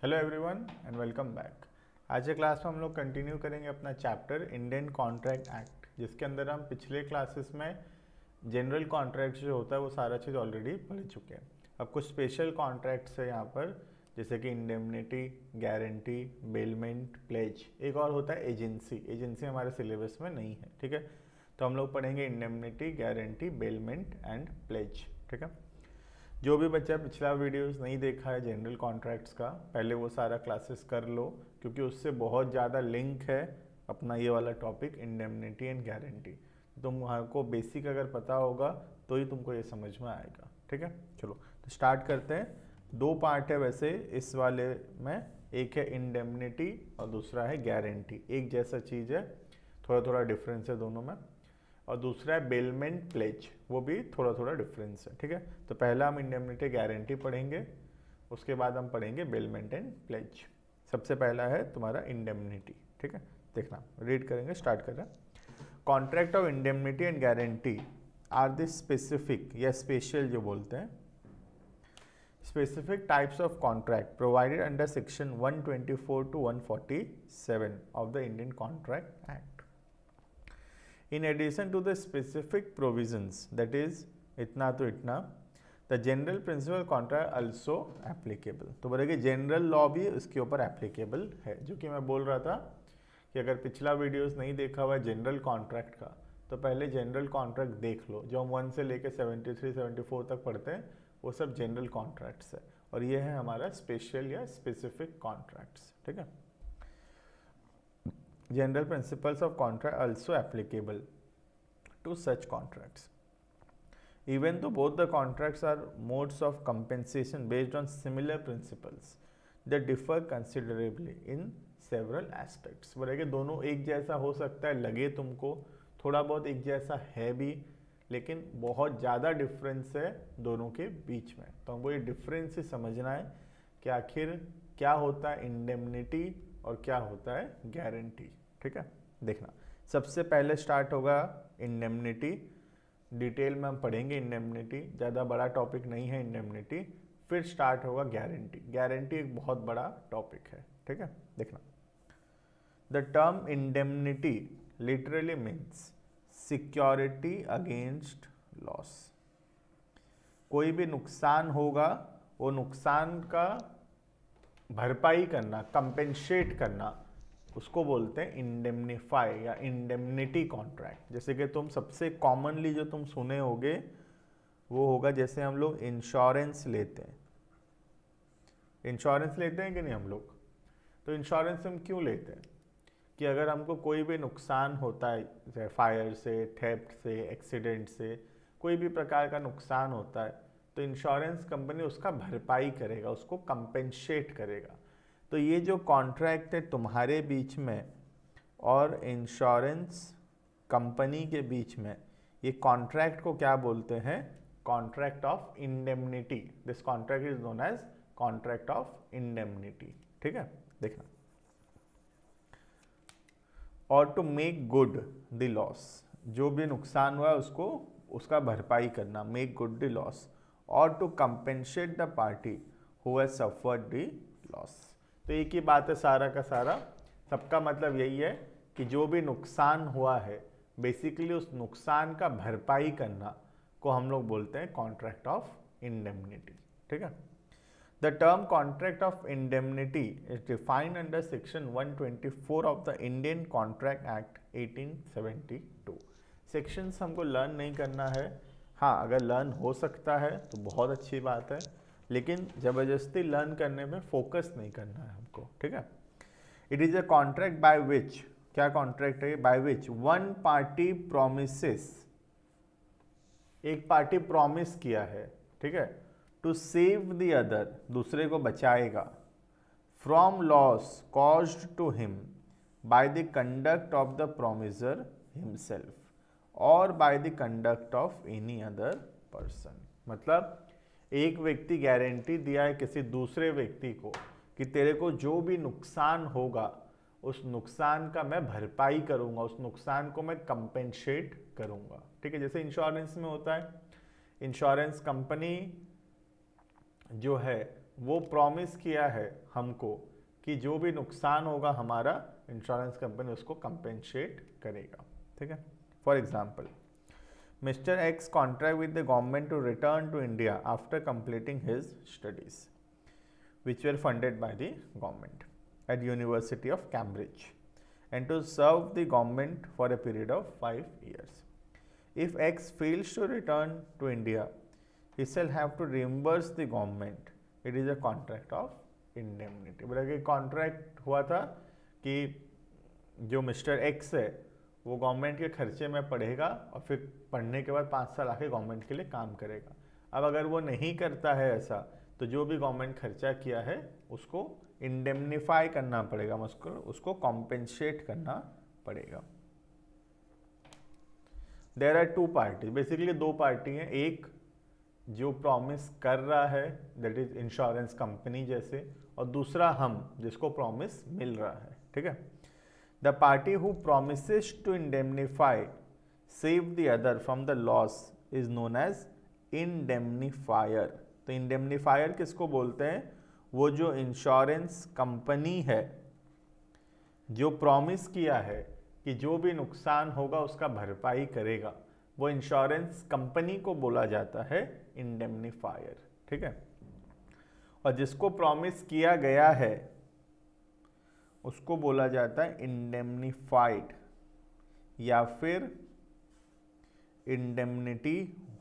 Hello everyone and welcome back. आज के class में हम लोग कंटिन्यू करेंगे अपना चैप्टर इंडियन कॉन्ट्रैक्ट एक्ट, जिसके अंदर हम पिछले क्लासेस में जनरल कॉन्ट्रैक्ट जो होता है वो सारा चीज़ ऑलरेडी पढ़ चुके हैं। अब कुछ स्पेशल कॉन्ट्रैक्ट्स है यहाँ पर, जैसे कि इंडेमनिटी, गारंटी, बेलमेंट, प्लेज। एक और होता है एजेंसी। एजेंसी हमारे सिलेबस में नहीं है, ठीक है। तो हम लोग पढ़ेंगे indemnity, guarantee, bailment and pledge, ठीक है। जो भी बच्चा पिछला वीडियोस नहीं देखा है जनरल कॉन्ट्रैक्ट्स का, पहले वो सारा क्लासेस कर लो, क्योंकि उससे बहुत ज़्यादा लिंक है अपना ये वाला टॉपिक इंडेमनिटी एंड गारंटी। तुमको बेसिक अगर पता होगा तो ही तुमको ये समझ में आएगा, ठीक है। चलो तो स्टार्ट करते हैं। दो पार्ट है वैसे इस वाले में, एक है इंडेमनिटी और दूसरा है गारंटी। एक जैसा चीज़ है, थोड़ा थोड़ा डिफरेंस है दोनों में। और दूसरा है बेलमेंट प्लेज, वो भी थोड़ा थोड़ा डिफरेंस है, ठीक है। तो पहला हम इंडेमनिटी गारंटी पढ़ेंगे, उसके बाद हम पढ़ेंगे बेलमेंट एंड प्लेज। सबसे पहला है तुम्हारा इंडेमनिटी, ठीक है। देखना, रीड करेंगे, स्टार्ट कर रहे हैं। Contract of indemnity and guarantee are the specific या स्पेशल जो बोलते हैं, specific types of contract provided under section 124 to 147 of the Indian Contract Act. In addition to the specific provisions, that is इतना तो इतना, the general principle contract also applicable। तो बोलेंगे general law भी उसके ऊपर एप्लीकेबल है, जो कि मैं बोल रहा था कि अगर पिछला वीडियोस नहीं देखा हुआ है जनरल कॉन्ट्रैक्ट का, तो पहले जनरल कॉन्ट्रैक्ट देख लो। जो हम 1 से लेकर 73 74 तक पढ़ते हैं वो सब जनरल कॉन्ट्रैक्ट्स है, और ये है हमारा स्पेशल या स्पेसिफिक कॉन्ट्रैक्ट्स, ठीक है। General principles of contract also applicable to such contracts even though both the contracts are modes of compensation based on similar principles, they differ considerably in several aspects। बोलेंगे दोनों एक जैसा हो सकता है, लगे तुमको थोड़ा बहुत एक जैसा है भी, लेकिन बहुत ज़्यादा डिफरेंस है दोनों के बीच में। तो हमको ये डिफरेंस से समझना है कि आखिर क्या होता है इंडेमनिटी और क्या होता है गारंटी, ठीक है। देखना, सबसे पहले स्टार्ट होगा इंडेमनिटी। डिटेल में हम पढ़ेंगे इंडेमनिटी, ज़्यादा बड़ा टॉपिक नहीं है इंडेमनिटी। फिर स्टार्ट होगा गारंटी। गारंटी एक बहुत बड़ा टॉपिक है, ठीक है। देखना, the term indemnity literally means security against loss. कोई भी नुकसान होगा, वो नुकसान का भरपाई करना, कंपेंसेट करना, उसको बोलते हैं इंडेमनीफाई या इंडेमनिटी कॉन्ट्रैक्ट। जैसे कि तुम सबसे कॉमनली जो तुम सुने होगे वो होगा, जैसे हम लोग इंश्योरेंस लेते हैं। इंश्योरेंस लेते हैं कि नहीं हम लोग? तो इंश्योरेंस हम क्यों लेते हैं? कि अगर हमको कोई भी नुकसान होता है, जैसे फायर से, थेफ्ट से, एक्सीडेंट से, कोई भी प्रकार का नुकसान होता है, तो इंश्योरेंस कंपनी उसका भरपाई करेगा, उसको कंपेंसेट करेगा। तो ये जो कॉन्ट्रैक्ट है तुम्हारे बीच में और इंश्योरेंस कंपनी के बीच में, ये कॉन्ट्रैक्ट को क्या बोलते हैं? Contract of indemnity. This contract is known as contract of indemnity, ठीक है। देखना, और to make good the loss, जो भी नुकसान हुआ है उसको, उसका भरपाई करना, मेक गुड द लॉस, और to compensate the party who has suffered the loss. तो एक ही बात है सारा का सारा, सबका मतलब यही है कि जो भी नुकसान हुआ है, बेसिकली उस नुकसान का भरपाई करना को हम लोग बोलते हैं कॉन्ट्रैक्ट ऑफ इंडेमनिटी, ठीक है। The term contract of indemnity is defined under section 124 of the Indian Contract Act 1872। Sections हमको लर्न नहीं करना है, हाँ अगर लर्न हो सकता है तो बहुत अच्छी बात है, लेकिन ज़बरदस्ती लर्न करने में फोकस नहीं करना है हमको, ठीक है। It is a contract by which, क्या कॉन्ट्रैक्ट है? By which one party promises, एक पार्टी प्रॉमिस किया है, ठीक है, टू सेव द अदर, दूसरे को बचाएगा, from loss caused to him by the conduct of the promisor himself और by the conduct of any other person. मतलब एक व्यक्ति गारंटी दिया है किसी दूसरे व्यक्ति को कि तेरे को जो भी नुकसान होगा उस नुकसान का मैं भरपाई करूंगा, उस नुकसान को मैं कंपेंसेट करूंगा, ठीक है। जैसे इंश्योरेंस में होता है, इंश्योरेंस कंपनी जो है वो प्रॉमिस किया है हमको कि जो भी नुकसान होगा हमारा, इंश्योरेंस कंपनी उसको कंपेंसेट करेगा, ठीक है। For example, Mr X contract with the government to return to India after completing his studies which were funded by the government at University of Cambridge and to serve the government for a period of 5 years. If X fails to return to India, he shall have to reimburse the government. It is a contract of indemnity. बोला कि contract हुआ था कि जो mister x है वो government के खर्चे में पढ़ेगा और फिर पढ़ने के बाद 5 साल आके गवर्नमेंट के लिए काम करेगा। अब अगर वो नहीं करता है ऐसा, तो जो भी गवर्नमेंट खर्चा किया है उसको इंडेमनीफाई करना पड़ेगा, उसको कॉम्पेंसेट करना पड़ेगा। There are two party, basically दो पार्टी हैं, एक जो प्रॉमिस कर रहा है दैट इज इंश्योरेंस कंपनी जैसे, और दूसरा हम जिसको प्रॉमिस मिल रहा है, ठीक है। The party who promises to indemnify save the other from the loss is known as indemnifier. तो इंडेमनीफायर किसको बोलते हैं? वो जो इंश्योरेंस कंपनी है जो प्रॉमिस किया है कि जो भी नुकसान होगा उसका भरपाई करेगा, वो इंश्योरेंस कंपनी को बोला जाता है इंडेमनीफायर, ठीक है। और जिसको प्रॉमिस किया गया है उसको बोला जाता है इंडेमनीफाइड या फिर इंडेमनिटी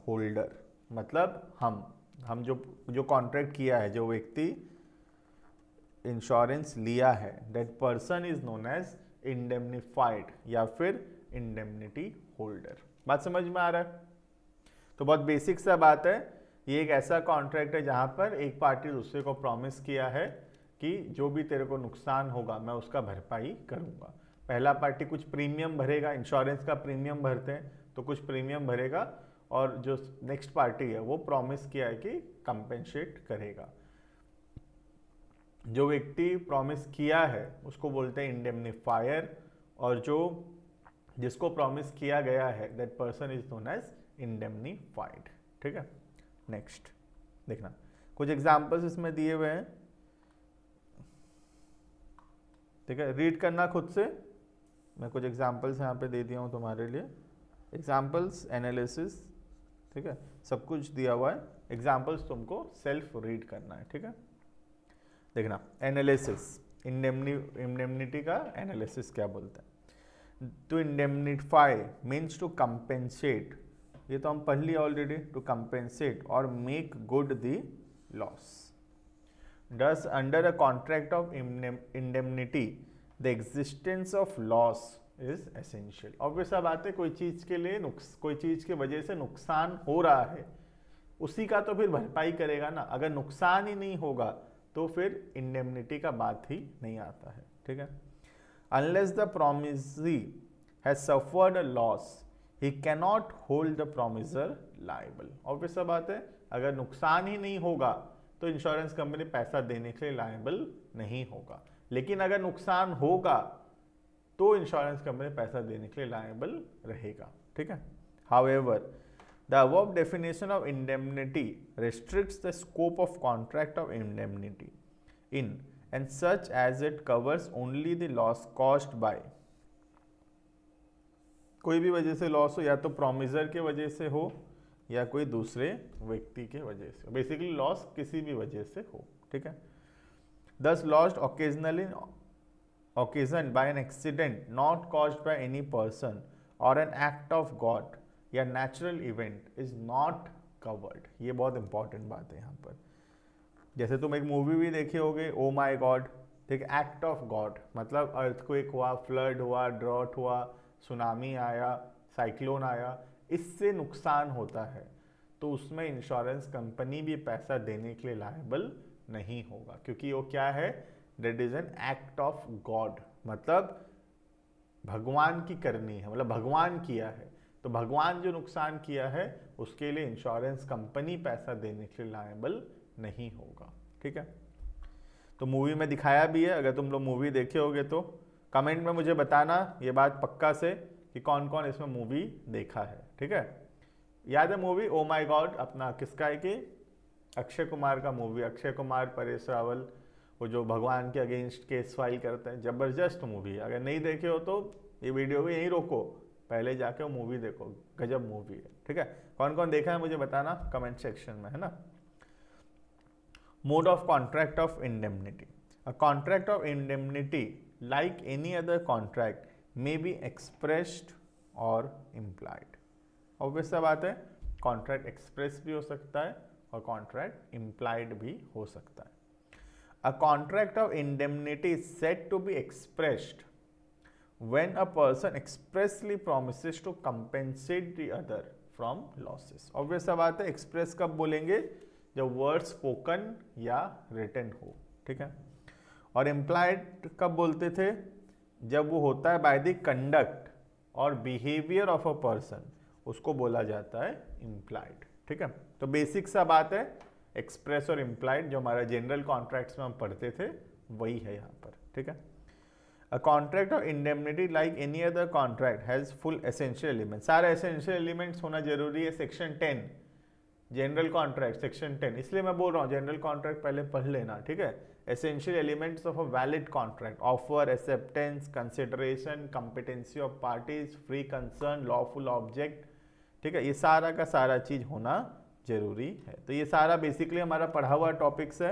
होल्डर। मतलब हम जो कॉन्ट्रैक्ट किया है, जो व्यक्ति इंश्योरेंस लिया है, that person is known as indemnified या फिर इंडेमनिटी होल्डर। बात समझ में आ रहा है? तो बहुत बेसिक सा बात है। ये एक ऐसा कॉन्ट्रैक्ट है जहां पर एक पार्टी दूसरे को प्रॉमिस किया है कि जो भी तेरे को नुकसान होगा मैं उसका भरपाई करूंगा। पहला पार्टी कुछ प्रीमियम भरेगा, इंश्योरेंस का प्रीमियम भरते हैं तो कुछ प्रीमियम भरेगा, और जो नेक्स्ट पार्टी है वो प्रॉमिस किया है कि कंपेंसेट करेगा। जो व्यक्ति प्रॉमिस किया है उसको बोलते हैं इंडेमनीफायर, और जो जिसको प्रॉमिस किया गया है that person is known as indemnified, ठीक है। नेक्स्ट देखना, कुछ एग्जांपल्स इसमें दिए हुए हैं, ठीक है, रीड करना खुद से। मैं कुछ एग्जांपल्स यहाँ पे दे दिया हूँ तुम्हारे लिए, एग्जांपल्स एनालिसिस, ठीक है, सब कुछ दिया हुआ है। एग्जांपल्स तुमको सेल्फ रीड करना है, ठीक है। देखना, एनालिसिस, इंडेमनिटी का एनालिसिस क्या बोलते हैं? To indemnify means to compensate, ये तो हम पढ़ लिया ऑलरेडी, टू कंपेंसेट और make good the loss. Thus, under a contract of indemnity, the existence of loss is essential. Obvious सा बात है, कोई चीज के लिए कोई चीज के वजह से नुकसान हो रहा है, उसी का तो फिर भरपाई करेगा ना। अगर नुकसान ही नहीं होगा तो फिर इंडेमनिटी का बात ही नहीं आता है, ठीक है। Unless the promisee has suffered a loss, he cannot hold the promiser liable. Obvious सा बात है, अगर नुकसान ही नहीं होगा तो इंश्योरेंस कंपनी पैसा देने के लिए लायबल नहीं होगा। लेकिन अगर नुकसान होगा तो इंश्योरेंस कंपनी पैसा देने के लिए लायबल रहेगा, ठीक है। However, the above definition of indemnity restricts the scope of contract of indemnity in and such as it covers only the loss caused by, कोई भी वजह से लॉस हो, या तो प्रॉमिसर के वजह से हो या कोई दूसरे व्यक्ति के वजह से, बेसिकली लॉस किसी भी वजह से हो, ठीक है। Thus lost occasionally occasioned by an accident not caused by any person or an act of God या natural event is not covered। ये बहुत इंपॉर्टेंट बात है यहाँ पर। जैसे तुम एक मूवी भी देखे होगे, ओ माई गॉड, ठीक है, एक्ट ऑफ गॉड, मतलब अर्थक्वेक हुआ, फ्लड हुआ, ड्रॉट हुआ, सुनामी आया, साइक्लोन आया, इससे नुकसान होता है तो उसमें इंश्योरेंस कंपनी भी पैसा देने के लिए लायबल नहीं होगा, क्योंकि वो क्या है, that is an act of God, मतलब भगवान की करनी है, मतलब भगवान किया है, तो भगवान जो नुकसान किया है उसके लिए इंश्योरेंस कंपनी पैसा देने के लिए लायबल नहीं होगा, ठीक है। तो मूवी में दिखाया भी है, अगर तुम लोग मूवी देखे होगे तो कमेंट में मुझे बताना ये बात पक्का से कि कौन कौन इसमें मूवी देखा है, ठीक है। याद है मूवी ओ माई गॉड, अपना किसका है कि अक्षय कुमार का मूवी, अक्षय कुमार परेश रावल, वो जो भगवान के अगेंस्ट केस फाइल करते हैं, जबरदस्त मूवी है। अगर नहीं देखे हो तो ये वीडियो को यहीं रोको, पहले जाके वो मूवी देखो, गजब मूवी है, ठीक है। कौन कौन देखा है मुझे बताना कमेंट सेक्शन में, है ना। Mode of contract of indemnity. A contract of indemnity like any other contract may be expressed और इम्प्लाइड। ऑब्वियस सा बात है, कॉन्ट्रैक्ट एक्सप्रेस भी हो सकता है और कॉन्ट्रैक्ट इम्प्लाइड भी हो सकता है। A contract of indemnity is said to be expressed when a person expressly promises to compensate the other from losses. Obvious सा बात है, express कब बोलेंगे, जब word spoken या written हो, ठीक है। और implied कब बोलते थे, जब वो होता है by the conduct और behavior of a person, उसको बोला जाता है implied, ठीक है। तो बेसिक सा बात है, एक्सप्रेस और इम्प्लाइड जो हमारा जनरल कॉन्ट्रैक्ट्स में हम पढ़ते थे वही है यहाँ पर, ठीक है। A contract of indemnity like any other contract has full essential element. सारे एसेंशियल एलिमेंट्स होना जरूरी है। सेक्शन 10 जनरल कॉन्ट्रैक्ट, सेक्शन 10, इसलिए मैं बोल रहा हूँ जनरल कॉन्ट्रैक्ट पहले पढ़ लेना, ठीक है। Essential elements of a valid contract, offer, acceptance, consideration, competency of parties, free concern, lawful object, ठीक है। ये सारा का सारा चीज होना जरूरी है। तो ये सारा बेसिकली हमारा पढ़ा हुआ टॉपिक्स है,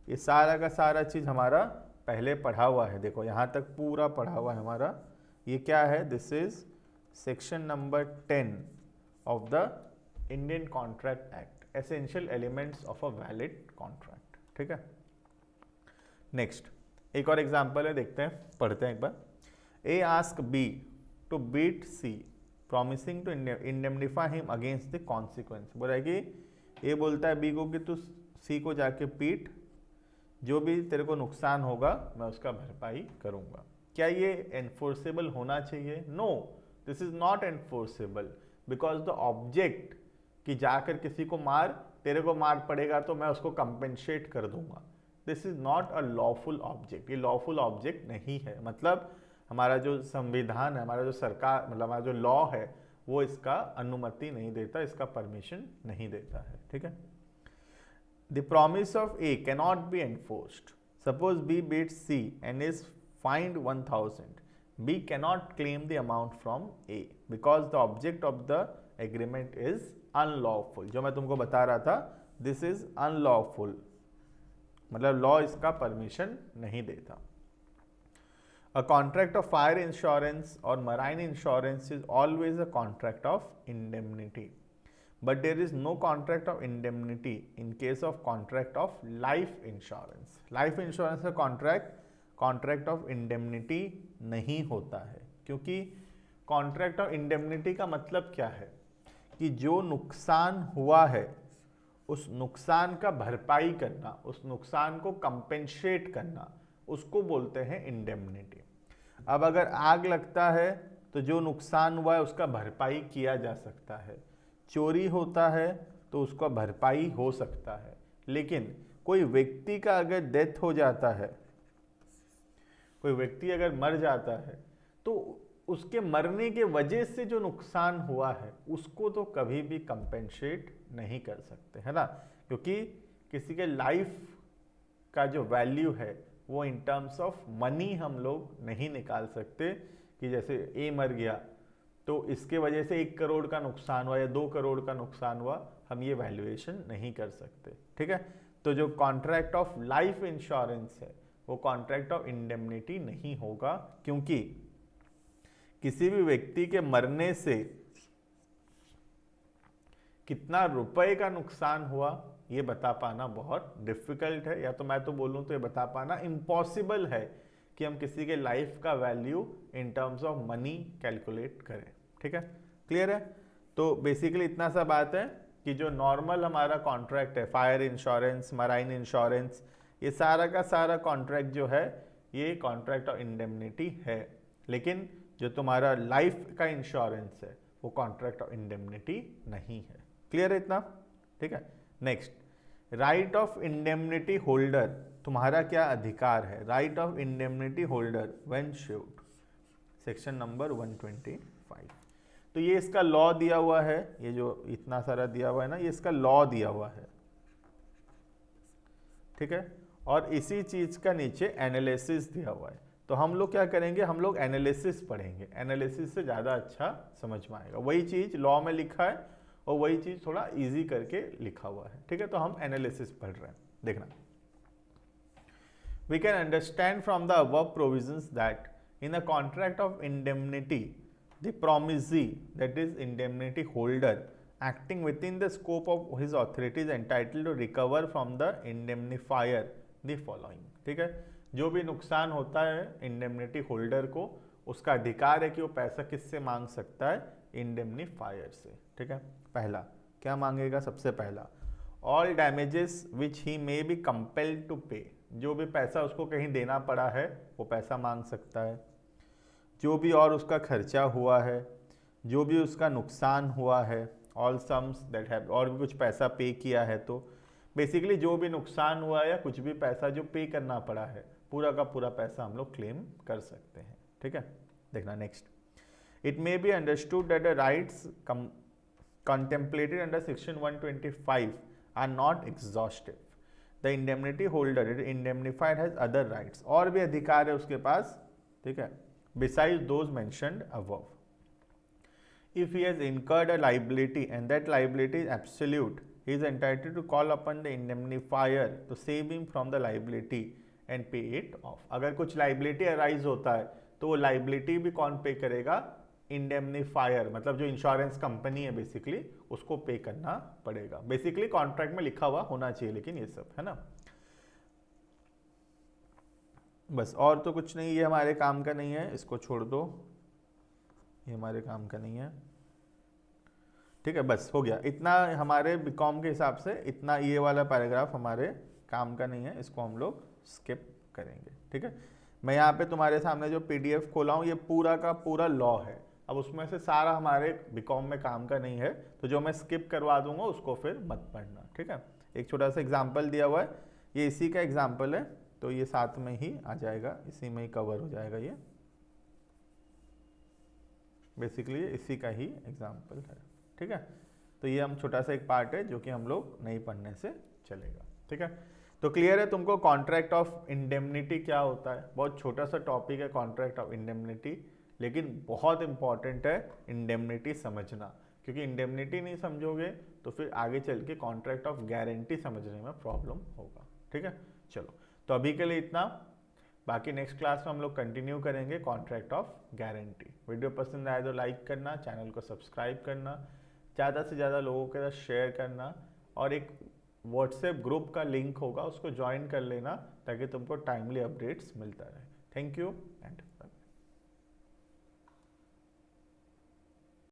ये सारा का सारा चीज हमारा पहले पढ़ा हुआ है। देखो यहाँ तक पूरा पढ़ा हुआ है हमारा। ये क्या है, this is section number 10 of the Indian contract act, essential elements of a valid contract, ठीक है। नेक्स्ट एक और एग्जांपल है, देखते हैं, पढ़ते हैं एक बार। A ask B to beat C promising to indemnify him against the consequence. बोला है कि ए बोलता है बी को कि तू सी को जाके पीट, जो भी तेरे को नुकसान होगा मैं उसका भरपाई करूंगा। क्या ये एनफोर्सेबल होना चाहिए? No, this is not enforceable because the object कि जाकर किसी को मार, तेरे को मार पड़ेगा तो मैं उसको कंपेंसेट कर दूंगा, this is not a lawful object. ये लॉफुल ऑब्जेक्ट नहीं है। मतलब हमारा जो संविधान है, हमारा जो सरकार, मतलब हमारा जो लॉ है, वो इसका अनुमति नहीं देता, इसका परमिशन नहीं देता है, ठीक है। The promise of A cannot be enforced. Suppose B beats C and is fined 1000, B cannot claim the amount from A because the object of the agreement is unlawful. जो मैं तुमको बता रहा था, दिस इज अनलॉफुल, मतलब law इसका permission नहीं देता। A contract of fire insurance or marine insurance is always a contract of indemnity, but there is no contract of indemnity in case of contract of life insurance. Life insurance का contract of indemnity नहीं होता है, क्योंकि contract of indemnity का मतलब क्या है कि जो नुकसान हुआ है उस नुकसान का भरपाई करना, उस नुकसान को कंपेंसेट करना, उसको बोलते हैं इंडेमनिटी। अब अगर आग लगता है तो जो नुकसान हुआ है उसका भरपाई किया जा सकता है, चोरी होता है तो उसका भरपाई हो सकता है, लेकिन कोई व्यक्ति का अगर डेथ हो जाता है, कोई व्यक्ति अगर मर जाता है तो उसके मरने के वजह से जो नुकसान हुआ है उसको तो कभी भी कंपेंसेट नहीं कर सकते, है ना। क्योंकि किसी के लाइफ का जो वैल्यू है वो इन टर्म्स ऑफ मनी हम लोग नहीं निकाल सकते कि जैसे ए मर गया तो इसके वजह से 1 करोड़ का नुकसान हुआ या 2 करोड़ का नुकसान हुआ, हम ये वैल्यूएशन नहीं कर सकते, ठीक है। तो जो कॉन्ट्रैक्ट ऑफ लाइफ इंश्योरेंस है वो कॉन्ट्रैक्ट ऑफ इंडेमनिटी नहीं होगा, क्योंकि किसी भी व्यक्ति के मरने से कितना रुपए का नुकसान हुआ ये बता पाना बहुत डिफिकल्ट है, या तो मैं तो बोलूं तो ये बता पाना इम्पॉसिबल है कि हम किसी के लाइफ का value in terms of money calculate करें, ठीक है। क्लियर है? तो बेसिकली इतना सा बात है कि जो नॉर्मल हमारा कॉन्ट्रैक्ट है, फायर इंश्योरेंस, मराइन इंश्योरेंस, ये सारा का सारा कॉन्ट्रैक्ट जो है ये कॉन्ट्रैक्ट ऑफ इंडेमनिटी है, लेकिन जो तुम्हारा लाइफ का इंश्योरेंस है वो कॉन्ट्रैक्ट ऑफ इंडेमनिटी नहीं है। क्लियर है इतना? ठीक है। Next, right of indemnity holder, तुम्हारा क्या अधिकार है? Right of indemnity holder when sued, section number 125। तो ये इसका लॉ दिया हुआ है, ये जो इतना सारा दिया हुआ है ना, ये इसका लॉ दिया हुआ है, ठीक है, और इसी चीज़ का नीचे एनालिसिस दिया हुआ है। तो हम लोग क्या करेंगे, हम लोग एनालिसिस पढ़ेंगे, एनालिसिस से ज़्यादा अच्छा समझ में आएगा। वही चीज़ लॉ में लिखा है और वही चीज़ थोड़ा इजी करके लिखा हुआ है, ठीक है। तो हम एनालिसिस पढ़ रहे हैं, देखना। We can understand from the above provisions that in a contract of indemnity, the promisee, that is indemnity holder, acting within the scope of his authority is entitled to recover from the indemnifier the following, ठीक है। जो भी नुकसान होता है indemnity holder को, उसका अधिकार है कि वो पैसा किससे मांग सकता है, इंडेमनीफायर से, ठीक है। पहला क्या मांगेगा, सबसे पहला all damages which he may be compelled to pay, जो भी पैसा उसको कहीं देना पड़ा है वो पैसा मांग सकता है। जो भी और उसका खर्चा हुआ है, जो भी उसका नुकसान हुआ है, ऑल सम्स दैट हैव, और भी कुछ पैसा पे किया है, तो बेसिकली जो भी नुकसान हुआ है या कुछ भी पैसा जो पे करना पड़ा है, पूरा का पूरा पैसा हम लोग क्लेम कर सकते हैं, ठीक है। देखना next, it may be understood that the rights contemplated under section 125 are not exhaustive. The indemnity holder, indemnified, has other rights, और भी अधिकार है उसके पास, ठीक है, besides those mentioned above. If he has incurred a liability and that liability is absolute, he is entitled to call upon the indemnifier to save him from the liability and pay it off. अगर कुछ liability arise होता है तो वो liability भी कौन पे करेगा, इंडेमनीफायर, मतलब जो इंश्योरेंस कंपनी है बेसिकली, उसको पे करना पड़ेगा। बेसिकली कॉन्ट्रैक्ट में लिखा हुआ होना चाहिए, लेकिन ये सब है ना, बस और तो कुछ नहीं, ये हमारे काम का नहीं है, इसको छोड़ दो, ये हमारे काम का नहीं है, ठीक है। बस हो गया, इतना हमारे बीकॉम के हिसाब से, इतना ये वाला पैराग्राफ हमारे काम का नहीं है, इसको हम लोग स्किप करेंगे, ठीक है। मैं यहाँ पे तुम्हारे सामने जो पीडीएफ खोला हूँ, ये पूरा का पूरा लॉ है। अब उसमें से सारा हमारे बीकॉम में काम का नहीं है, तो जो मैं स्किप करवा दूंगा उसको फिर मत पढ़ना, ठीक है। एक छोटा सा एग्जाम्पल दिया हुआ है, ये इसी का एग्जाम्पल है, तो ये साथ में ही आ जाएगा, इसी में ही कवर हो जाएगा, ये बेसिकली इसी का ही एग्जाम्पल है, ठीक है। तो ये हम छोटा सा एक पार्ट है जो कि हम लोग नहीं पढ़ने से चलेगा, ठीक है। तो क्लियर है तुमको कॉन्ट्रैक्ट ऑफ इंडेमनिटी क्या होता है, बहुत छोटा सा टॉपिक है कॉन्ट्रैक्ट ऑफ इंडेमनिटी, लेकिन बहुत इंपॉर्टेंट है इंडेमनिटी समझना, क्योंकि इंडेमनिटी नहीं समझोगे तो फिर आगे चल के कॉन्ट्रैक्ट ऑफ गारंटी समझने में प्रॉब्लम होगा, ठीक है। चलो, तो अभी के लिए इतना, बाकी नेक्स्ट क्लास में हम लोग कंटिन्यू करेंगे कॉन्ट्रैक्ट ऑफ गारंटी। वीडियो पसंद आए तो लाइक करना, चैनल को सब्सक्राइब करना, ज़्यादा से ज़्यादा लोगों के साथ शेयर करना, और एक व्हाट्सएप ग्रुप का लिंक होगा उसको ज्वाइन कर लेना ताकि तुमको टाइमली अपडेट्स मिलता रहे। Thank you and